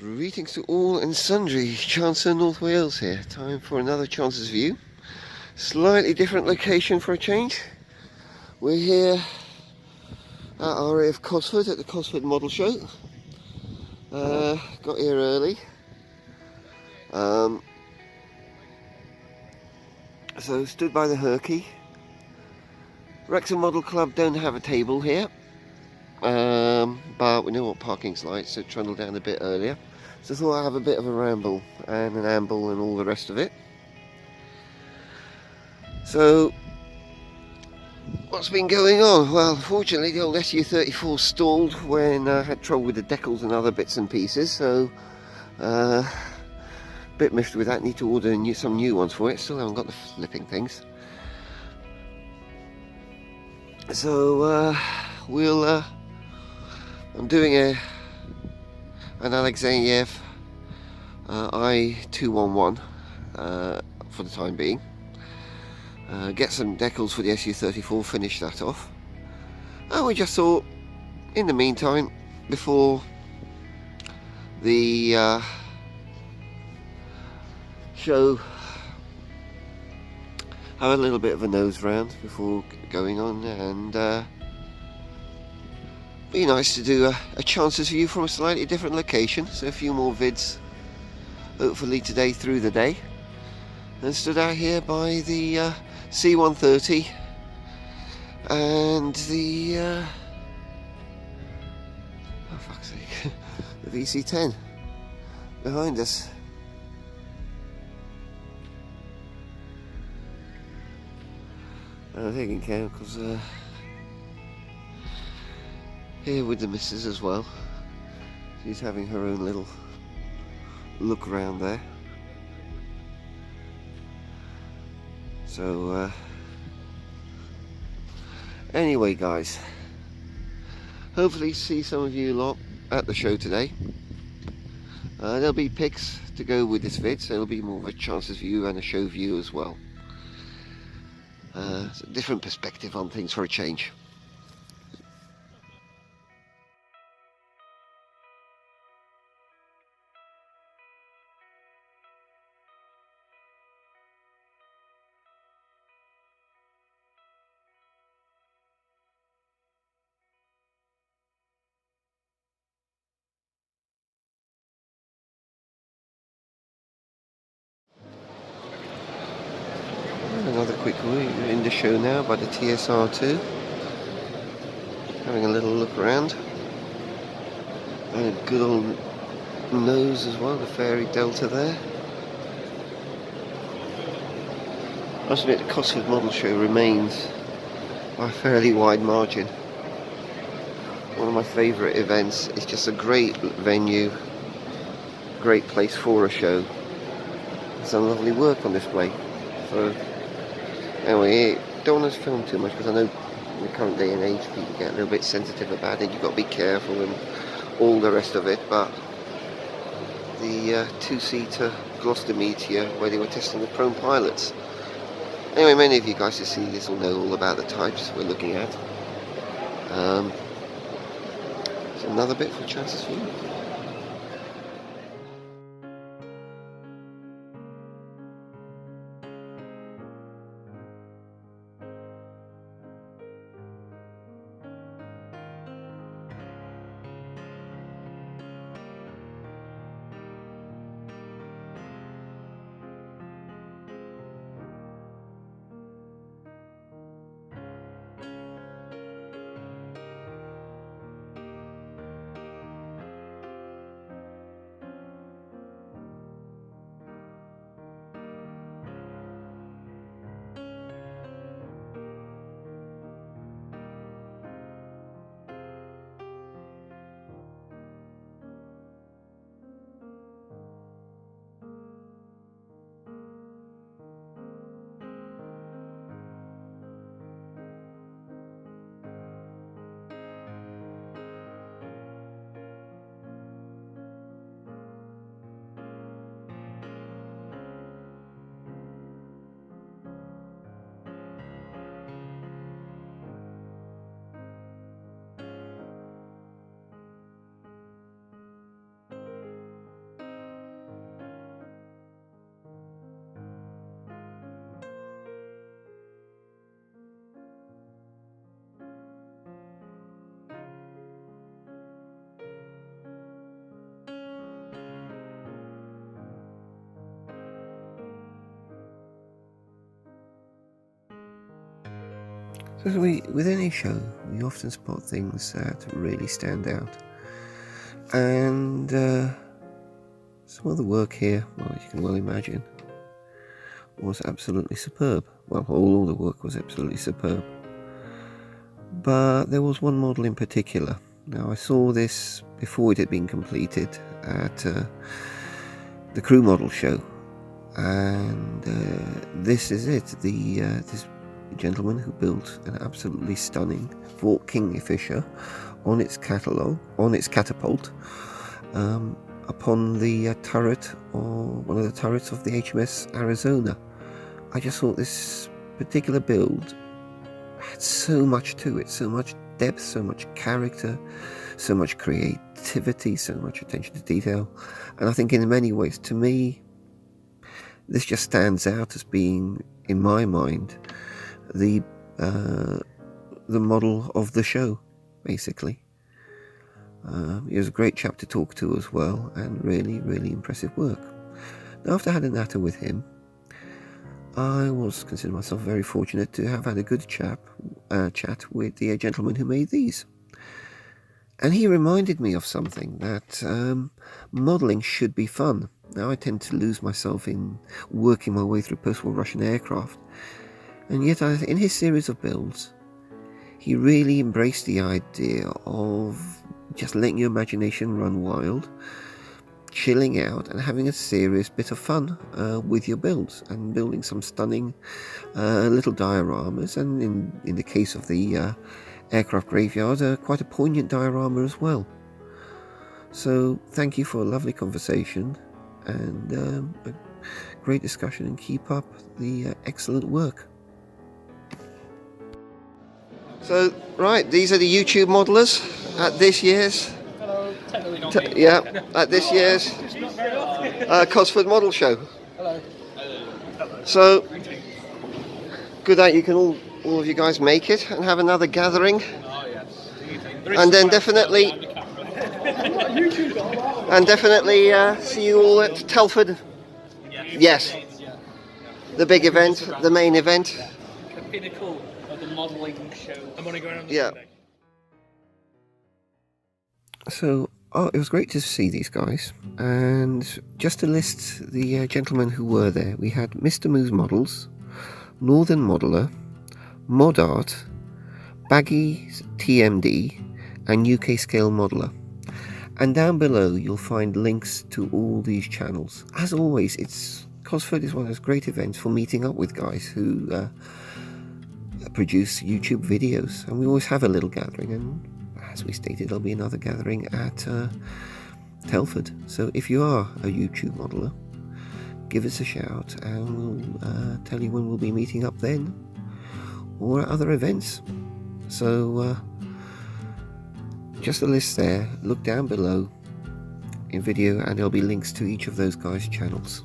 Greetings to all and sundry, Chancellor North Wales here. Time for another Chance's View. Slightly different location for a change. We're here at our area of Cosford at the Cosford Model Show. Got here early. So stood by the Herky. Wrexham Model Club don't have a table here. But we know what parking's like, so trundled down a bit earlier. So I thought I'd have a bit of a ramble and an amble and all the rest of it. So, what's been going on? Well, fortunately the old SU34 stalled when I had trouble with the decals and other bits and pieces, so bit miffed with that. Need to order some new ones for it. Still haven't got the flipping things. So I'm doing an Alexeyev I211 for the time being. Get some decals for the SU34, finish that off. And we just thought, in the meantime, before the show, have a little bit of a nose round before going on, and be nice to do a Chance's View from a slightly different location. So a few more vids hopefully today through the day. And stood out here by the C130 and the oh fuck's sake, the VC10 behind us. Taking care because here with the missus as well. She's having her own little look around there. So anyway guys, hopefully see some of you lot at the show today. There'll be pics to go with this vid, so it'll be more of a Chance's View and a show view as well. It's a different perspective on things for a change. Another quick we're in the show now by the TSR2. Having a little look around. And a good old nose as well, the Fairy Delta there. I must admit the Cosford Model Show remains by a fairly wide margin one of my favourite events. It's just a great venue, great place for a show. Some lovely work on display. So anyway, don't want to film too much because I know in the current day and age people get a little bit sensitive about it. You've got to be careful and all the rest of it. But the two-seater Gloucester Meteor where they were testing the prone pilots. Anyway, many of you guys who see this will know all about the types we're looking at. So another bit for Chance's View. So with any show, we often spot things that really stand out. And some of the work here, well, as you can well imagine, was absolutely superb. Well, all the work was absolutely superb. But there was one model in particular. Now, I saw this before it had been completed at the crew model show. And this is it. This gentleman who built an absolutely stunning Fort Kingfisher on its catapult upon the turret, or one of the turrets of the HMS Arizona. I just thought this particular build had so much to it, so much depth, so much character, so much creativity, so much attention to detail. And I think in many ways, to me, this just stands out as being, in my mind, the model of the show, basically. He was a great chap to talk to as well, and really, really impressive work. Now, after I had a natter with him, I consider myself very fortunate to have had a good chat with the gentleman who made these. And he reminded me of something, that modelling should be fun. Now, I tend to lose myself in working my way through post-war Russian aircraft, and yet in his series of builds, he really embraced the idea of just letting your imagination run wild, chilling out, and having a serious bit of fun with your builds, and building some stunning little dioramas, and in the case of the aircraft graveyard, quite a poignant diorama as well. So thank you for a lovely conversation and a great discussion, and keep up the excellent work. So, right, these are the YouTube modelers at this year's at this year's Cosford Model Show. Hello. So, good that you can all of you guys make it and have another gathering. Oh, yes. And then definitely see you all at Telford. Yes. The big event, the main event. The pinnacle of the modelling show. I'm only going on the Yeah. Sunday. So, it was great to see these guys. And just to list the gentlemen who were there, we had Mr. Moo's Models, Northern Modeler, Mod Art, BaggiesTMD, and UK Scale Modeler. And down below you'll find links to all these channels. As always, Cosford is one of those great events for meeting up with guys who produce YouTube videos, and we always have a little gathering, and as we stated, there'll be another gathering at Telford. So if you are a YouTube modeler, give us a shout and we'll tell you when we'll be meeting up then, or at other events. So just a list there. Look down below in video and there'll be links to each of those guys' channels.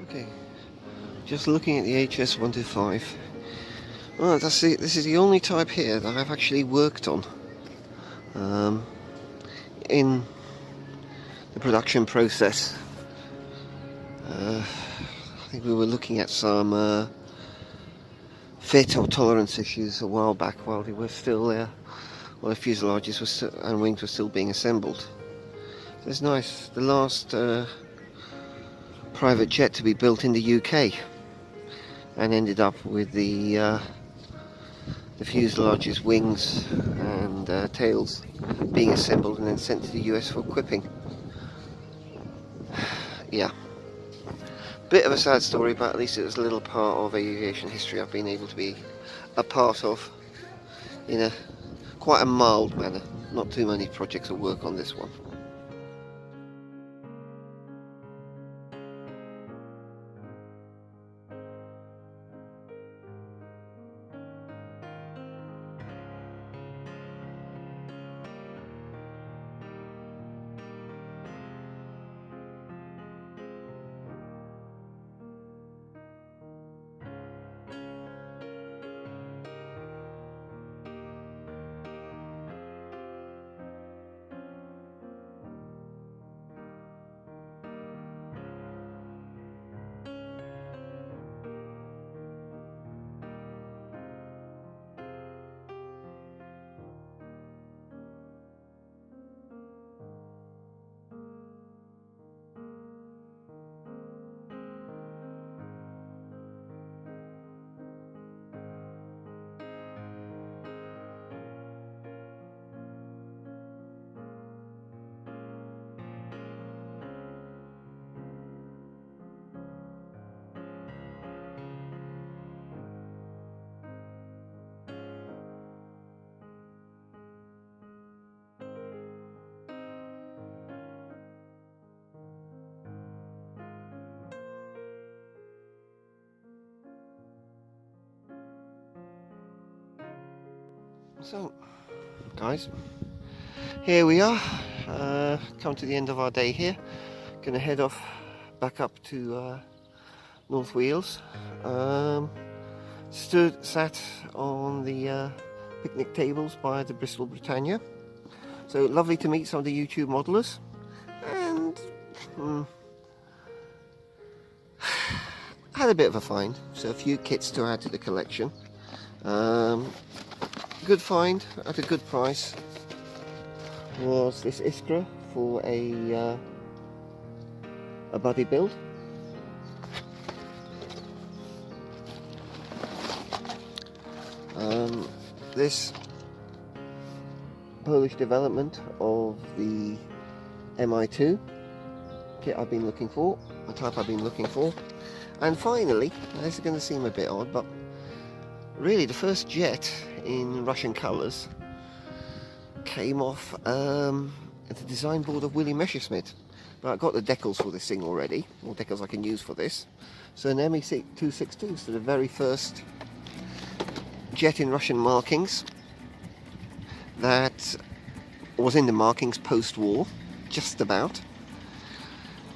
Okay, just looking at the HS125. Oh, this is the only type here that I've actually worked on in the production process. I think we were looking at some fit or tolerance issues a while back while they were still there, while the fuselages and wings were still being assembled. So it's nice. The last private jet to be built in the UK, and ended up with the fuselages, wings and tails being assembled and then sent to the US for equipping. Yeah, bit of a sad story, but at least it was a little part of aviation history I've been able to be a part of in a quite a mild manner. Not too many projects of work on this one. So, guys, here we are. Come to the end of our day here. Gonna head off back up to North Wales. Sat on the picnic tables by the Bristol Britannia. So lovely to meet some of the YouTube modelers, and had a bit of a find. So a few kits to add to the collection. Good find at a good price was this Iskra for a buddy build. This Polish development of the MI2 kit I've been looking for, the type I've been looking for, and finally, this is going to seem a bit odd, but really the first jet in Russian colours came off at the design board of Willy Messerschmitt. But I've got the decals for this thing already, or decals I can use for this. So an ME262, so the very first jet in Russian markings that was in the markings post-war, just about,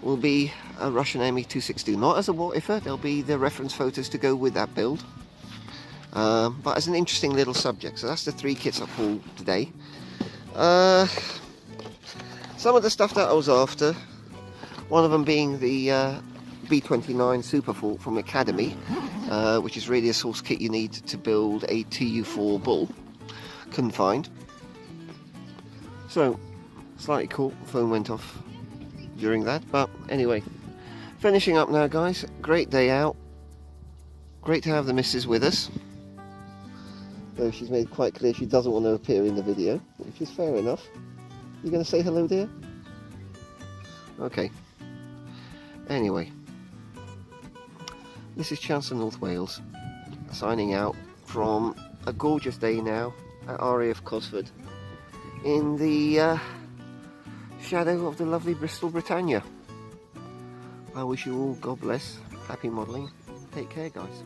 will be a Russian ME262. Not as a what-ifer, there'll be the reference photos to go with that build. But as an interesting little subject. So that's the 3 kits I pulled today. Some of the stuff that I was after, one of them being the B29 Superfault from Academy, which is really a source kit you need to build a TU4 bull. Couldn't find. So, slightly cool, phone went off during that, but anyway. Finishing up now, guys. Great day out. Great to have the missus with us. Though she's made quite clear she doesn't want to appear in the video, which is fair enough. You going to say hello, dear? Okay. Anyway, this is Chancellor North Wales, signing out from a gorgeous day now at RAF Cosford, in the shadow of the lovely Bristol Britannia. I wish you all God bless, happy modelling, take care, guys.